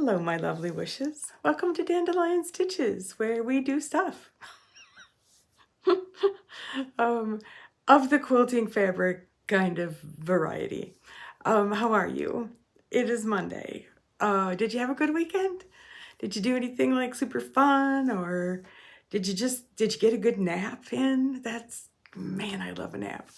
Hello, my lovely wishes. Welcome to Dandelion Stitches, where we do stuff. um, of the quilting fabric kind of variety. How are you? It is Monday. Did you have a good weekend? Did you do anything like super fun, or did you get a good nap in? Man, I love a nap.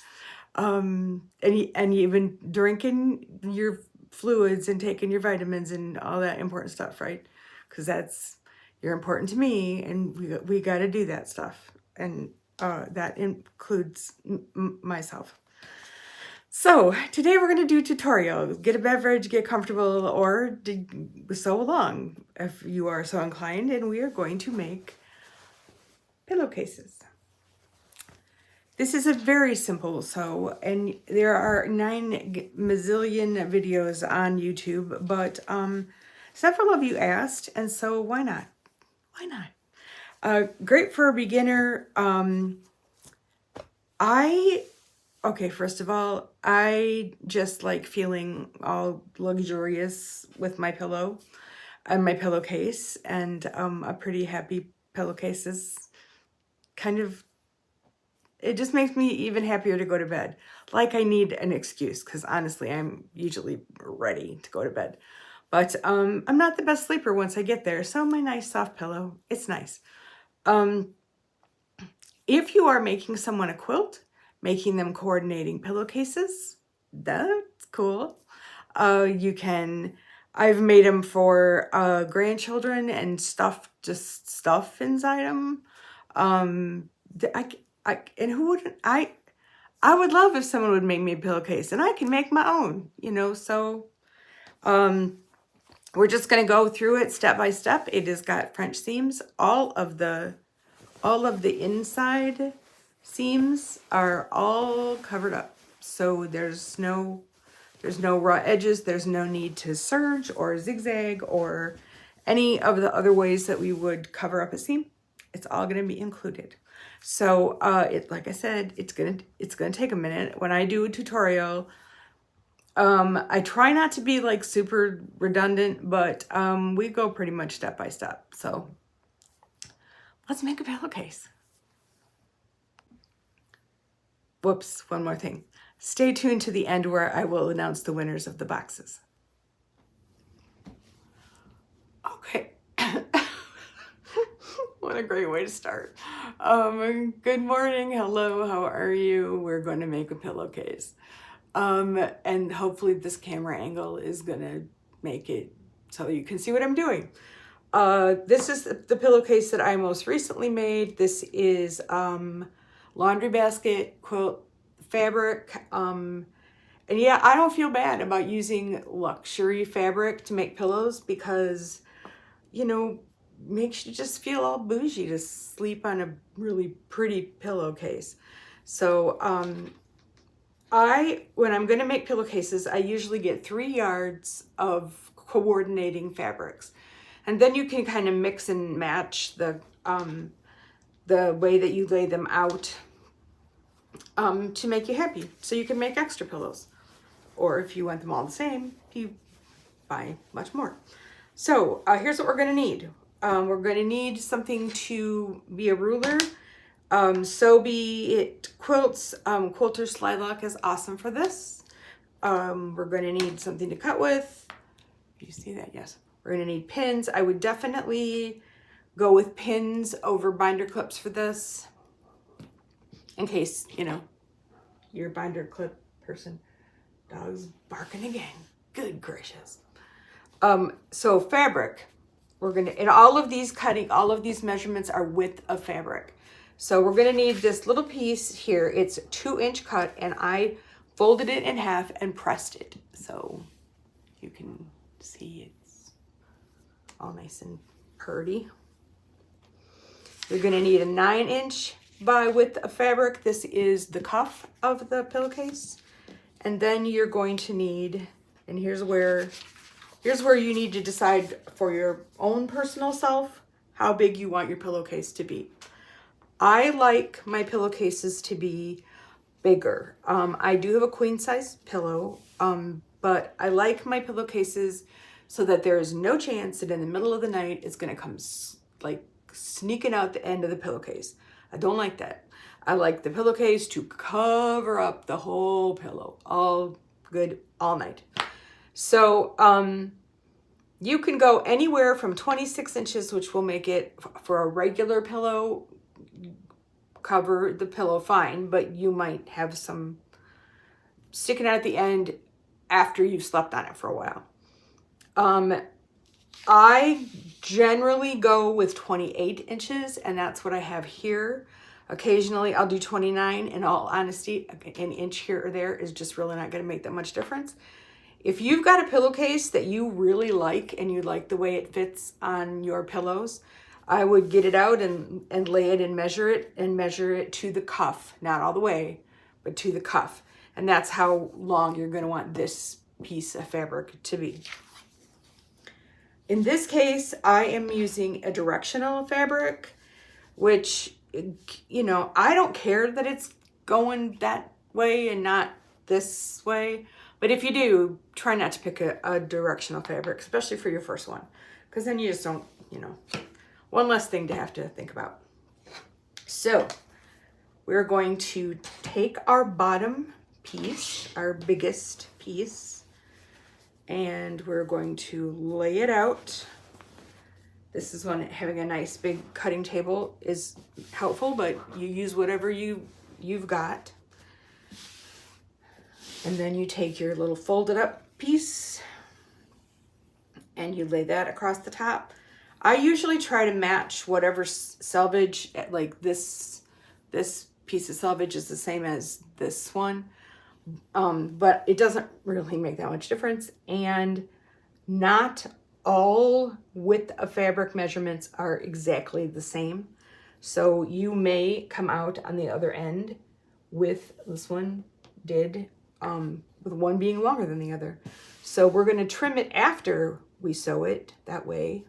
And you've been drinking your fluids and taking your vitamins and all that important stuff, right? Because you're important to me, and we got to do that stuff, and that includes myself. So today we're going to do a tutorial. Get a beverage, get comfortable, or sew along if you are so inclined, and we are going to make pillowcases. This is a very simple sew, and there are 9 mazillion videos on YouTube, but several of you asked, and so why not? Why not? Great for a beginner. Okay, first of all, I just like feeling all luxurious with my pillow and my pillowcase, and a pretty happy pillowcase is kind of, it just makes me even happier to go to bed. Like I need an excuse, because honestly, I'm usually ready to go to bed. But I'm not the best sleeper once I get there, so my nice soft pillow, it's nice. If you are making someone a quilt, making them coordinating pillowcases, that's cool. I've made them for grandchildren and just stuff inside them. And who wouldn't? I would love if someone would make me a pillowcase, and I can make my own, so we're just going to go through it step by step. It has got French seams. All of the inside seams are all covered up, so there's no raw edges. There's no need to serge or zigzag or any of the other ways that we would cover up a seam. It's all going to be included. So like I said, it's gonna take a minute. When I do a tutorial, I try not to be like super redundant, but we go pretty much step by step. So let's make a pillowcase. Whoops, one more thing. Stay tuned to the end where I will announce the winners of the boxes. Okay. What a great way to start. Good morning. Hello. How are you? We're going to make a pillowcase. And hopefully this camera angle is going to make it so you can see what I'm doing. This is the pillowcase that I most recently made. This is laundry basket quilt fabric. And yeah, I don't feel bad about using luxury fabric to make pillows because, makes you just feel all bougie to sleep on a really pretty pillowcase. So when I'm going to make pillowcases, I usually get 3 yards of coordinating fabrics, and then you can kind of mix and match the way that you lay them out to make you happy. So you can make extra pillows, or if you want them all the same, you buy much more. So here's what we're going to need. We're going to need something to be a ruler. So be it quilts. Quilter Slide Lock is awesome for this. We're going to need something to cut with. Do you see that? Yes. We're going to need pins. I would definitely go with pins over binder clips for this, in case, you're a binder clip person. Dog's barking again. Good gracious. So fabric. And all of these measurements are width of fabric. So we're gonna need this little piece here. It's a 2-inch cut, and I folded it in half and pressed it. So you can see it's all nice and purty. You're gonna need a 9-inch by width of fabric. This is the cuff of the pillowcase. And then you're going to need, and here's where you need to decide for your own personal self how big you want your pillowcase to be. I like my pillowcases to be bigger. I do have a queen size pillow, but I like my pillowcases so that there is no chance that in the middle of the night it's going to come like sneaking out the end of the pillowcase. I don't like that. I like the pillowcase to cover up the whole pillow, all good, all night. So you can go anywhere from 26 inches, which will make it for a regular pillow, cover the pillow fine, but you might have some sticking out at the end after you've slept on it for a while. I generally go with 28 inches, and that's what I have here. Occasionally I'll do 29. In all honesty, an inch here or there is just really not going to make that much difference. If you've got a pillowcase that you really like and you like the way it fits on your pillows, I would get it out and lay it and measure it to the cuff, not all the way, but to the cuff. And that's how long you're going to want this piece of fabric to be. In this case, I am using a directional fabric, which, you know, I don't care that it's going that way and not this way. But if you do, try not to pick a directional fabric, especially for your first one, because then you just don't, you know, one less thing to have to think about. So we're going to take our bottom piece, our biggest piece, and we're going to lay it out. This is when having a nice big cutting table is helpful, but you use whatever you've got. And then you take your little folded up piece and you lay that across the top. I usually try to match whatever selvage, like this piece of selvage is the same as this one. But it doesn't really make that much difference. And not all width of fabric measurements are exactly the same. So you may come out on the other end with, this one did, with one being longer than the other. So we're going to trim it after we sew it. That way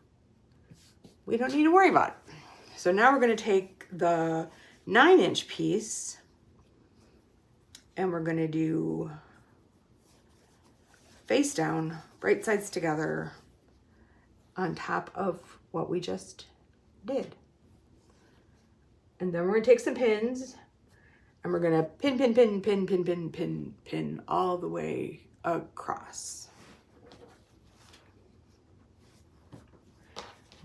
we don't need to worry about it. So now we're going to take the 9-inch piece and we're going to do face down, right sides together on top of what we just did. And then we're going to take some pins and we're going to pin all the way across.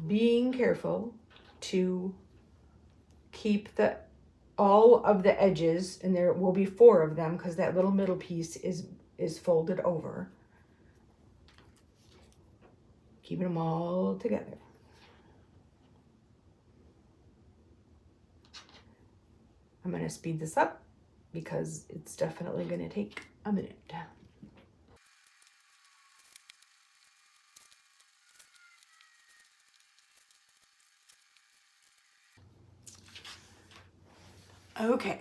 Being careful to keep all of the edges, and there will be 4 of them because that little middle piece is folded over. Keeping them all together. I'm going to speed this up because it's definitely going to take a minute. Okay,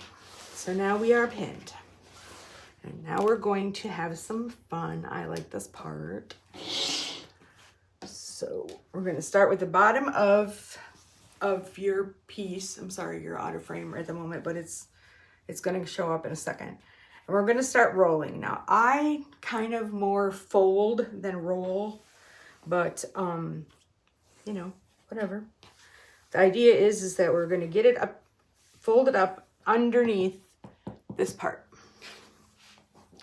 so now we are pinned. And now we're going to have some fun. I like this part. So we're going to start with the bottom of your piece. I'm sorry, you're out of frame at the moment, but it's going to show up in a second. And we're going to start rolling. Now, I kind of more fold than roll, but, you know, whatever. The idea is that we're going to get it up, fold it up underneath this part.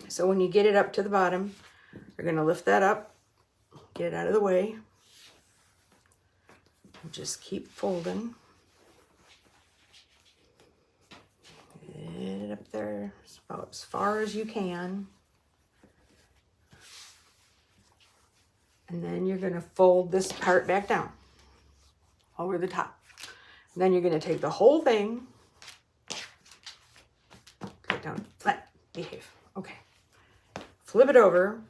So when you get it up to the bottom, you're going to lift that up, get it out of the way, and just keep folding. Get it up there about as far as you can. And then you're going to fold this part back down over the top. And then you're going to take the whole thing, put it down flat, behave. Okay. Flip it over.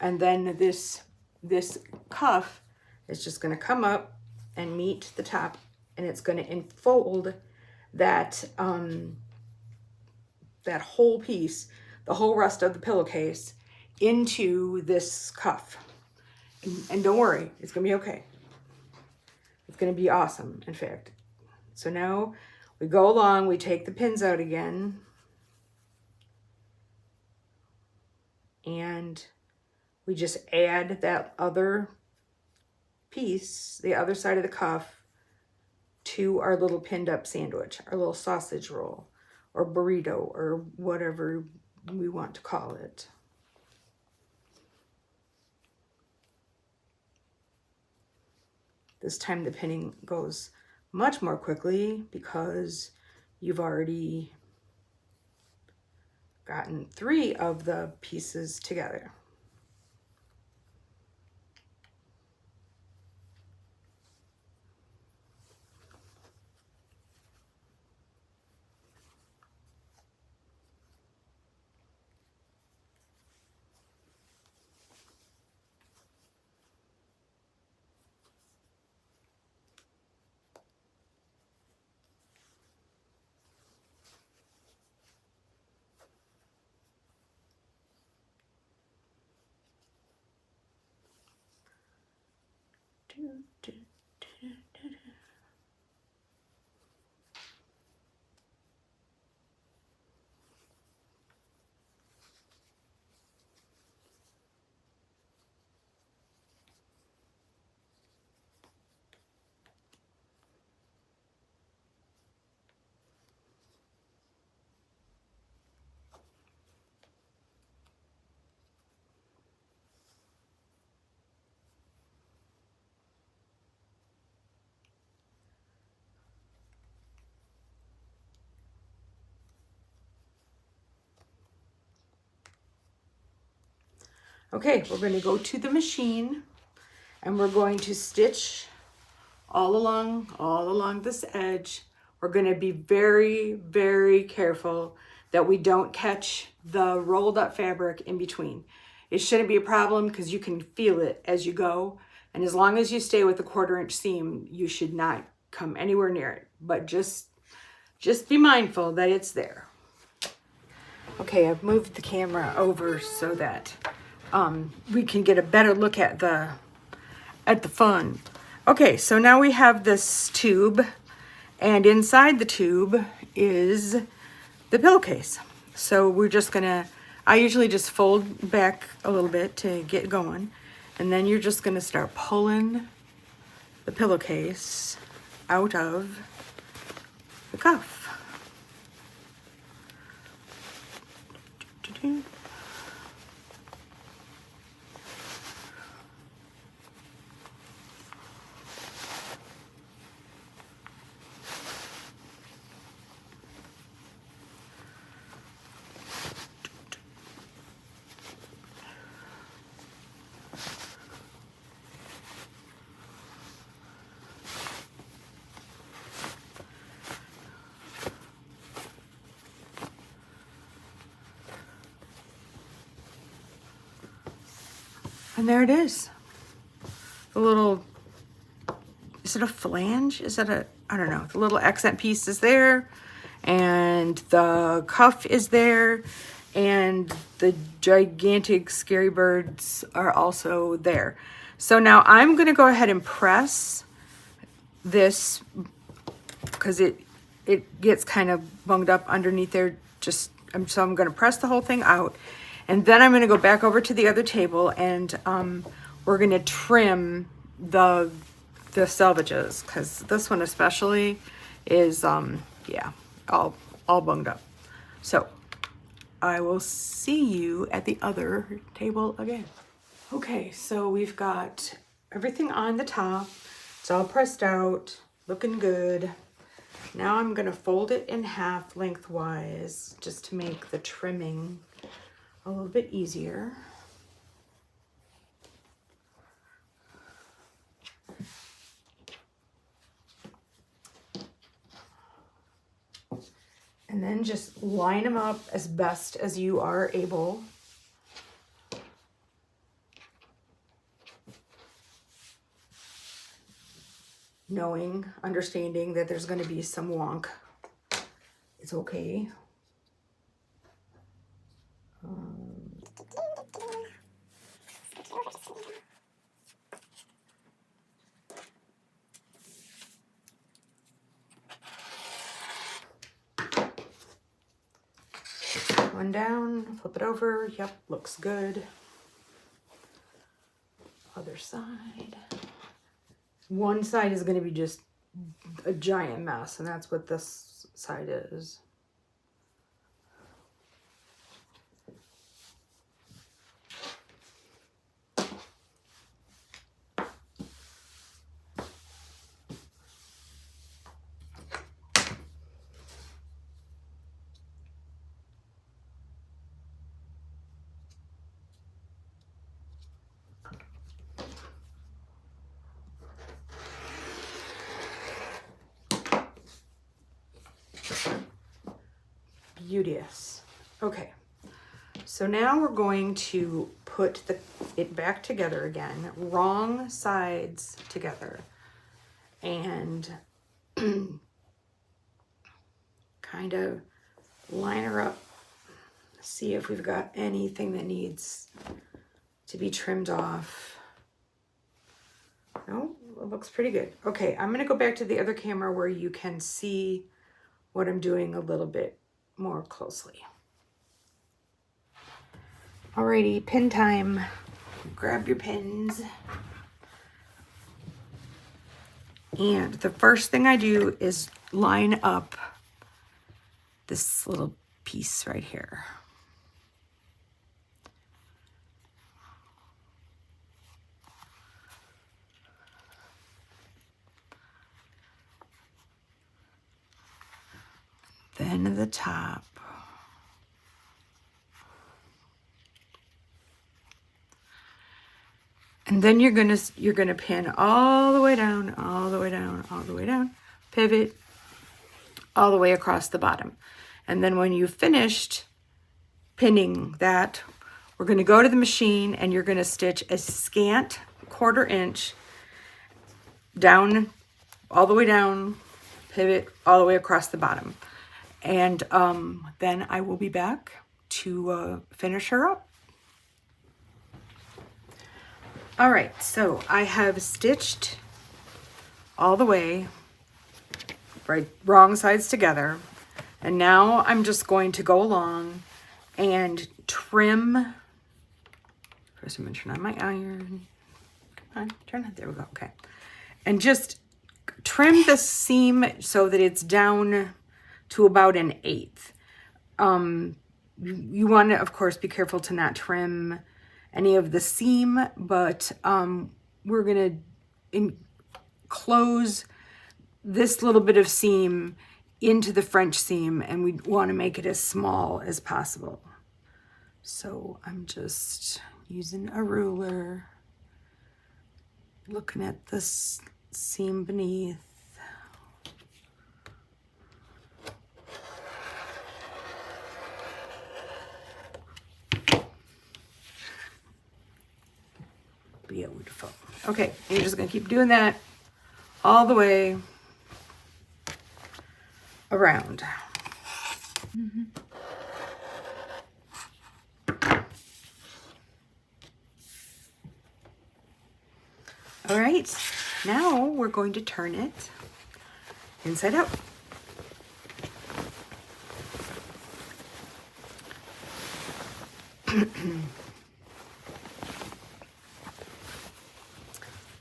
And then this cuff is just going to come up and meet the top, and it's going to enfold that that whole piece, the whole rest of the pillowcase, into this cuff. And don't worry, it's going to be okay. It's going to be awesome, in fact. So now we go along, we take the pins out again, and we just add that other piece, the other side of the cuff, to our little pinned up sandwich, our little sausage roll or burrito or whatever we want to call it. This time the pinning goes much more quickly because you've already gotten 3 of the pieces together. Okay, we're going to go to the machine and we're going to stitch all along this edge. We're going to be very, very careful that we don't catch the rolled up fabric in between. It shouldn't be a problem because you can feel it as you go. And as long as you stay with the 1/4 inch seam, you should not come anywhere near it. But just be mindful that it's there. Okay, I've moved the camera over so that we can get a better look at the fun. Okay, so now we have this tube, and inside the tube is the pillowcase. So we're just gonna, I usually just fold back a little bit to get going, and then you're just gonna start pulling the pillowcase out of the cuff. And there it is. The little, is it a flange? Is it a, I don't know. The little accent piece is there. And the cuff is there. And the gigantic scary birds are also there. So now I'm going to go ahead and press this because it gets kind of bunged up underneath there. So I'm going to press the whole thing out. And then I'm going to go back over to the other table and we're going to trim the selvages because this one especially is, yeah, all bunged up. So I will see you at the other table again. Okay, so we've got everything on the top. It's all pressed out, looking good. Now I'm going to fold it in half lengthwise just to make the trimming a little bit easier. And then just line them up as best as you are able. Knowing, understanding that there's going to be some wonk. It's okay. One down, flip it over. Yep, looks good. other side. One side is going to be just a giant mess, and that's what this side is. Beauteous. Okay, so now we're going to put it back together again, wrong sides together, and kind of line her up, see if we've got anything that needs to be trimmed off. No, it looks pretty good. Okay, I'm gonna go back to the other camera where you can see what I'm doing a little bit more closely. Alrighty, pin time. Grab your pins. And the first thing I do is line up this little piece right here. Then the top. And then you're gonna pin all the way down, all the way down, all the way down, pivot all the way across the bottom. And then when you've finished pinning that, we're gonna go to the machine and you're gonna stitch a scant 1/4 inch down, all the way down, pivot all the way across the bottom. And then I will be back to finish her up. All right, so I have stitched all the way, right, wrong sides together. And now I'm just going to go along and trim. First, I'm gonna turn on my iron. Come on, turn it, there we go, okay. And just trim the seam so that it's down to about 1/8. You want to, of course, be careful to not trim any of the seam, but we're going to close this little bit of seam into the French seam, and we want to make it as small as possible. So I'm just using a ruler, looking at this seam beneath. Beautiful. Okay, you're just gonna keep doing that all the way around. All right, now we're going to turn it inside out.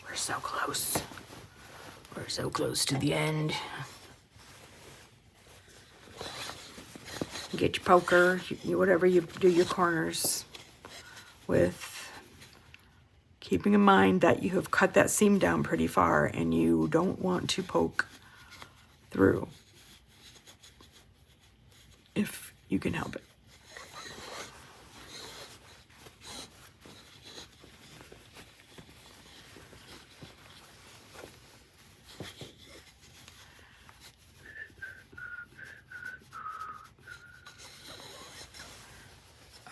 We're so close. We're so close to the end. Get your poker, whatever you do your corners with, keeping in mind that you have cut that seam down pretty far and you don't want to poke through if you can help it.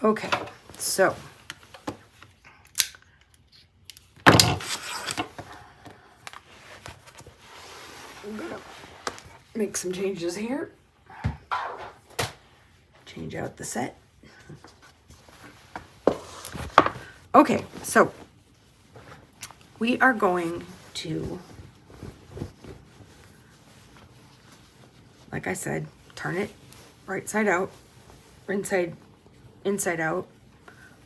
Okay, so I'm gonna make some changes here. Change out the set. Okay, so we are going to, like I said, turn it right side out, inside out,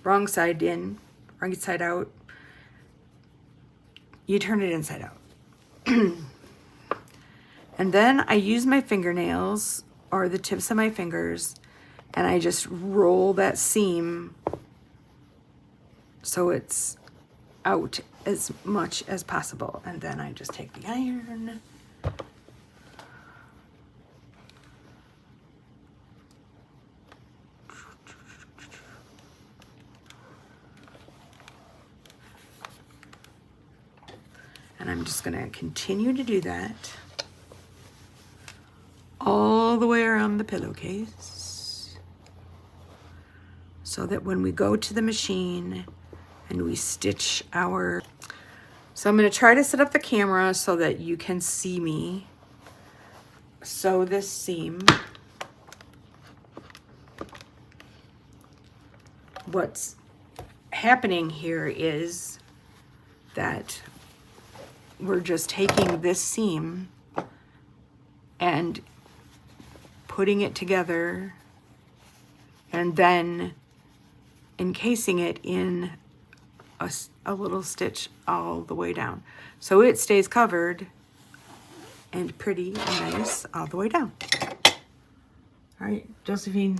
wrong side in, right side out, you turn it inside out. And then I use my fingernails or the tips of my fingers, and I just roll that seam so it's out as much as possible. And then I just take the iron. And I'm just gonna continue to do that all the way around the pillowcase so that when we go to the machine and we stitch our... So I'm gonna try to set up the camera so that you can see me sew this seam. What's happening here is that we're just taking this seam and putting it together and then encasing it in a little stitch all the way down. So it stays covered and pretty and nice all the way down. All right, Josephine,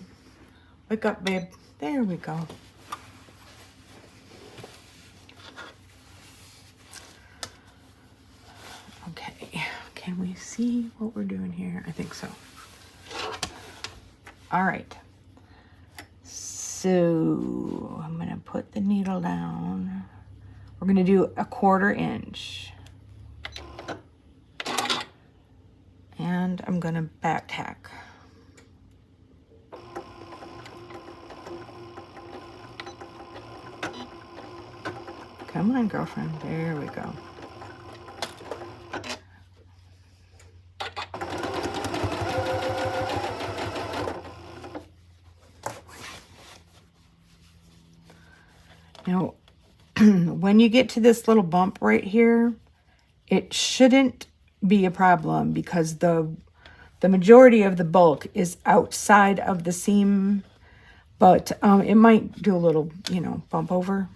wake up, babe. There we go. Okay, can we see what we're doing here? I think so. All right. So I'm gonna put the needle down. We're gonna do a 1/4 inch. And I'm gonna back tack. Come on, girlfriend. There we go. Now, when you get to this little bump right here, it shouldn't be a problem because the majority of the bulk is outside of the seam, but it might do a little, you know, bump over.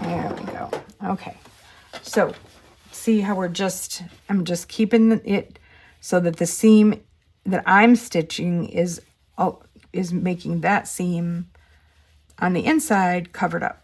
There we go. Okay, so see how I'm just keeping it so that the seam that I'm stitching is making that seam on the inside covered up.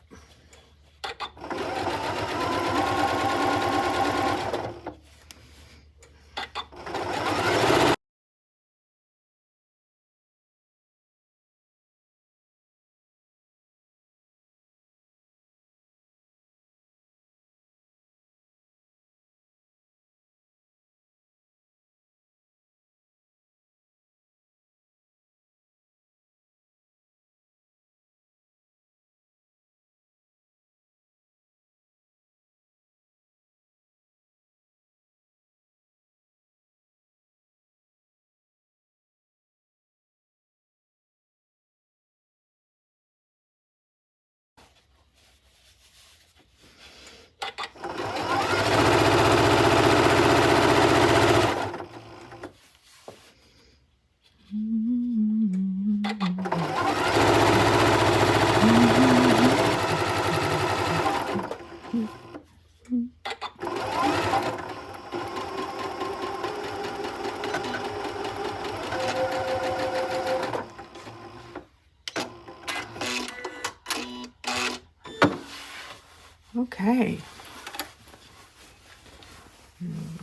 Okay.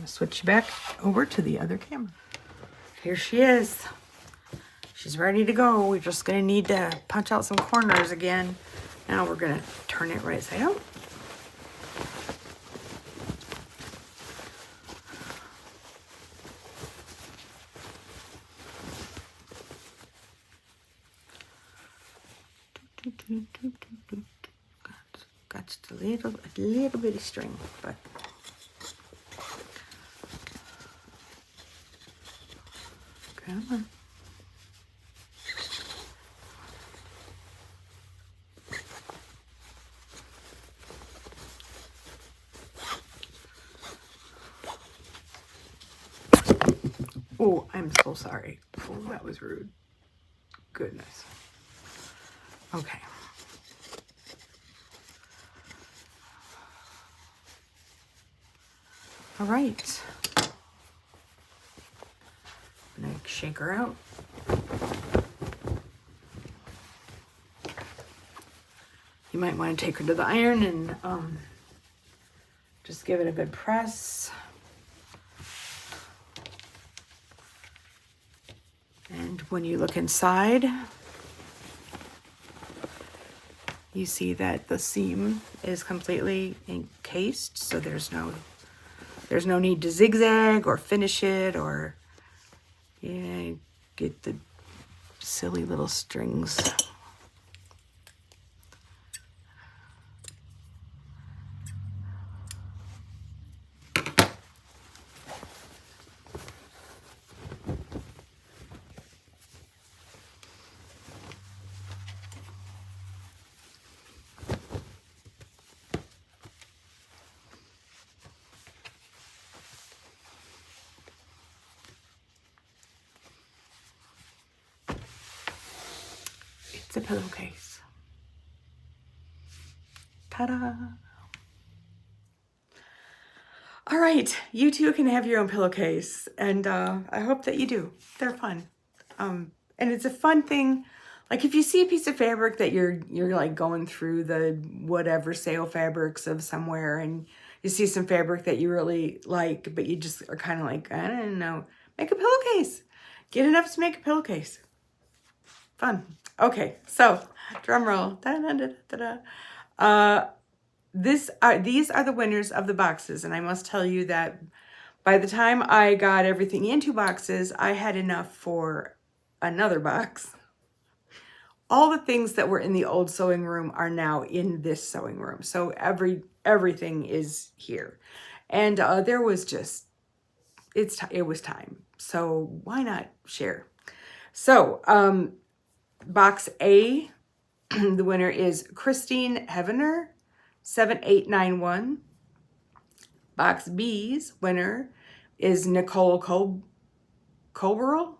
Switch back over to the other camera. Here she is. She's ready to go. We're just gonna need to punch out some corners again. Now we're gonna turn it right side out. Got just a little bit of string, but come on. Oh, I'm so sorry. Oh, that was rude. Goodness. Okay. All right. I'm gonna shake her out. You might want to take her to the iron and just give it a good press. And when you look inside, you see that the seam is completely encased, so there's no need to zigzag or finish it or get the silly little strings. It's a pillowcase. Ta-da! All right, you too can have your own pillowcase, and I hope that you do. They're fun, and it's a fun thing. Like if you see a piece of fabric that you're like going through the whatever sale fabrics of somewhere, and you see some fabric that you really like, but you just are kind of like, I don't know, make a pillowcase. Get enough to make a pillowcase. Fun. Okay, so drum roll. These are the winners of the boxes, and I must tell you that by the time I got everything into boxes, I had enough for another box. All the things that were in the old sewing room are now in this sewing room, so everything is here, and there was just it was time, so why not share? So box A, the winner is Christine Heavener, 7891. Box B's winner is Nicole Coburl?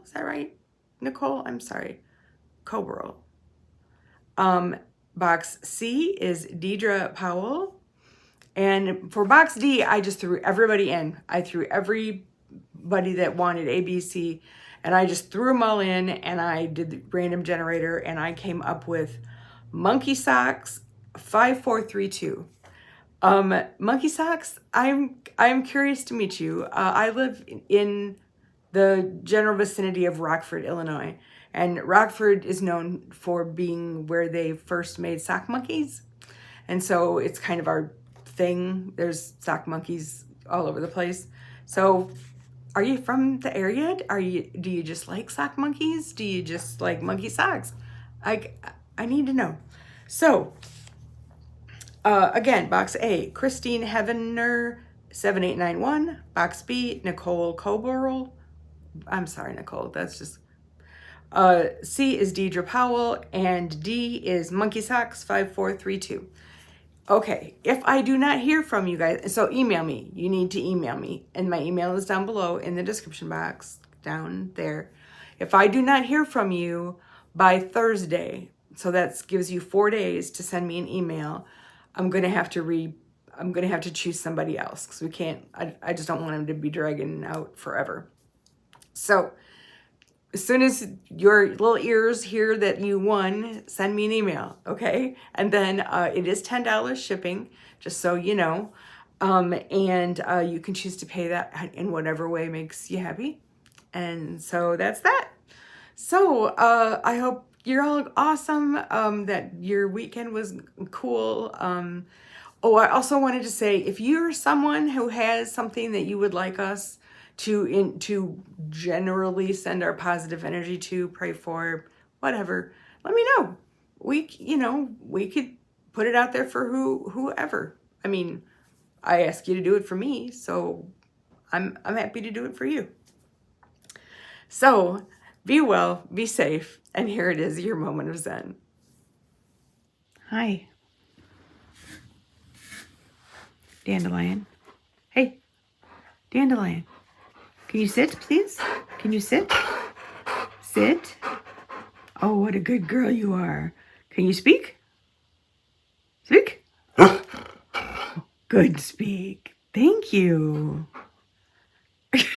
Is that right? Nicole, I'm sorry. Coburl. Box C is Deidre Powell. And for box D, I just threw everybody in. I threw everybody that wanted ABC, and I just threw them all in, and I did the random generator, and I came up with Monkey Socks 5432. Monkey Socks, I'm curious to meet you. I live in the general vicinity of Rockford, Illinois, and Rockford is known for being where they first made sock monkeys, and so it's kind of our thing. There's sock monkeys all over the place. So are you from the area? Do you just like sock monkeys? Do you just like monkey socks? I need to know. So again, box A, Christine Heavener, 7891. Box B, Nicole Coburl. I'm sorry, Nicole, that's just... C is Deidre Powell, and D is Monkey Socks 5432. Okay, if I do not hear from you guys, so email me. You need to email me, and my email is down below in the description box down there. If I do not hear from you by Thursday, so that gives you 4 days to send me an email, I'm gonna have to choose somebody else, because we can't. I just don't want them to be dragging out forever. So as soon as your little ears hear that you won, send me an email, okay? And then it is $10 shipping, just so you know. And you can choose to pay that in whatever way makes you happy. And so that's that. So I hope you're all awesome, that your weekend was cool. Oh, I also wanted to say, if you're someone who has something that you would like us to generally send our positive energy to, pray for, whatever, let me know. We could put it out there for whoever. I mean, I ask you to do it for me, so I'm happy to do it for you. So be well, be safe, and here it is, your moment of Zen. Hi. Dandelion. Hey, Dandelion. Can you sit, please? Can you sit? Sit. Oh, what a good girl you are. Can you speak? Speak. Good speak. Thank you.